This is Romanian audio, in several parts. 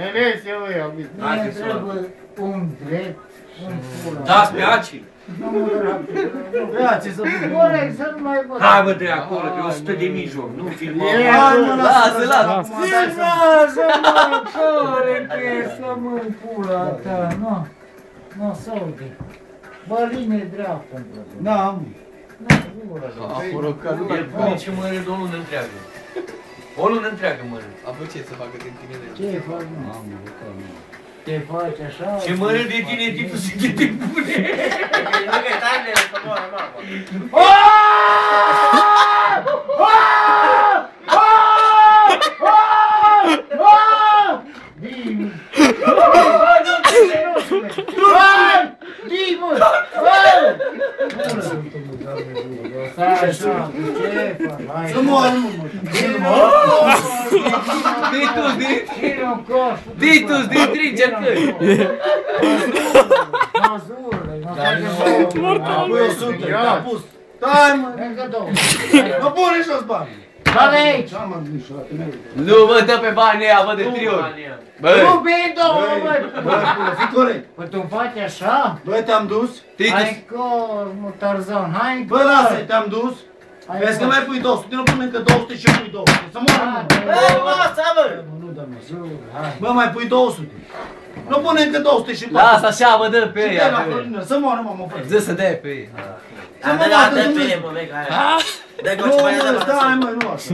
Melese, ăia, Mie trebuie un drept, un pula. Dați pe acii. Nu mă rapid. Ia, ce să văd. Corect, să nu mai văd. Hai mă de acolo, de 100 de mii joc, nu filma. Hai mă, lasă, lasă. Filmează, mă, care piesă, mă, în pula ta, nu. Nu, să uite. Băline dreaptă, îmi plăcut. Da, mă. Nu, El pune ce mănânc o lună întreagă. O lună întreagă mănânc. Apoi ce să facă din tine de ce faci, mă? Te faci așa? Ce mănânc de tine, tipul să te pune. Lângă tainele să moară mama. Să moară, mă. Ditus, din trei cercări. Apoi 100, i-a pus. Stai, mă. Încă două. Mă pune jos bani. Bă, aici. Nu, mă, dă pe banii ăia, văd de 3 ori. Nu, Bă, bine, două, bă. Bă, fii corect. Păi tu-mi faci așa? Bă, te-am dus. Titus, Hai că, mă, Tarzan, hai că. Bă, lasă-i, te-am dus. Vezi că mai pui 200, nu pun încă 200 și pui 200. Să moară, mă. Nu dă, mă. Bă, mai pui 200. Nu pune încă 200 și 400. lasă așa, mă, dă pe Și ea. dă la Florină, să moară, mă, mă, fă. Dă să dea pe ei. Să mă bată Dă pe Dumnezeu. el, mă, vei, aia. Dă-i Nu, goci, mai dă, mă, stai, mă, nu așa.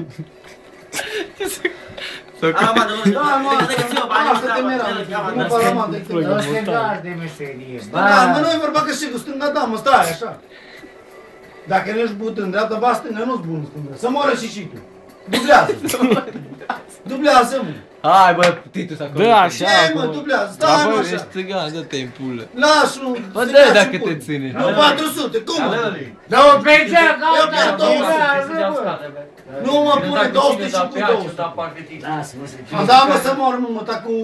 Hai, mă, nu, Da, mă, dă-i că ți-o bani, lasă-te nu, mera, dă-i nu pala, mă, decât. Dă stegar de meserie. Da, mă, nu e vorba că și cu stânga, da, mă, stai, așa. Dacă nu ești but în dreapta, ba stânga, nu-ți bun în stânga. Să moară și tu. Dublează. Dublează, mă. Hai, bă, Titus acolo. Dă așa, Ce, mă, acum. dublează, stai, mă, Ești așa. țigan, dă-te în pulă. Lasă-l. Bă, dă dacă te ține. Nu, 400, cum, mă? Dă-o pe cea, Eu caută, pierd 200. dublează, bă. Nu, mă, pune 200 și cu 200. Lasă-mă să Mă, da, mă, să mor, mă, ta cu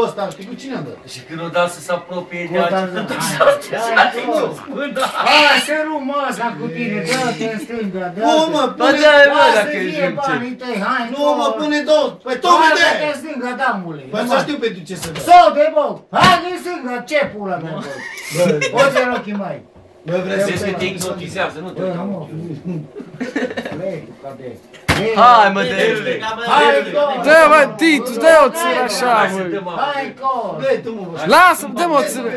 ăsta, știi, cu cine a dat? Și când o dat să se apropie de Cu acii, Tarzan, tot hai. așa. Hai, să rumă ăsta cu tine, dă-te în stânga, dă-te. Nu, mă, Bă, pune... dă-i, mă, Lasă dacă ești fie încet. banii tăi, hai, Nu, mă, pune 200. Păi, tu Hai, mă, dă-te de! în stânga, damule. Păi, să știu pentru ce să dă. Sau de bă, hai în stânga, ce pula mea, bă. Bă, Poți în ochii mai. bă, vreți Vezi să că te hipnotizează, nu te Bă, uita. nu mă. Lei, cu cadei. Hai, mă, dă. Hai, Dă, mă, Titus, dă o țără așa, mă. hai, cor. Dă, tu, mă, bă. Lasă-mă, dă-mă o țără.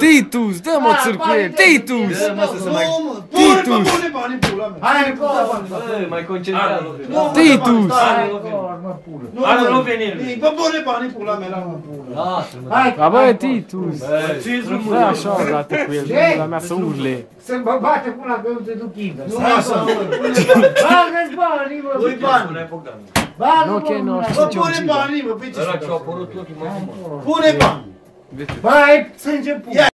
Titus, dă-mă o țără cu el. Titus! Dă, mă, să mai... Nu, mă, pune, mă, Titus. pune banii în pula mea. Hai, cor. Bă, mai concentrează. Nu, mă, Titus. stai, Hai, mă. cor, mă, pulă. Nu, Hai, mă, nu veni el. Bă, pune banii în pula mea, la mă. Lasă-mă. Hai, Da, bă, hai, Titus. Ce-ți Dă așa o dată cu el, la mea să urle. să mă bate pula că eu te duc invers. Nu, așa, mă, pune bani. Bagă-ți banii, mă. Pui bani. Bagă, Nu, ok, nu, mă, știu Bă, ce pune ucide. banii, mă, pe ce Ăla să ce-a dau? apărut ultimul acum. Pune bani. Bă, ai sânge pula.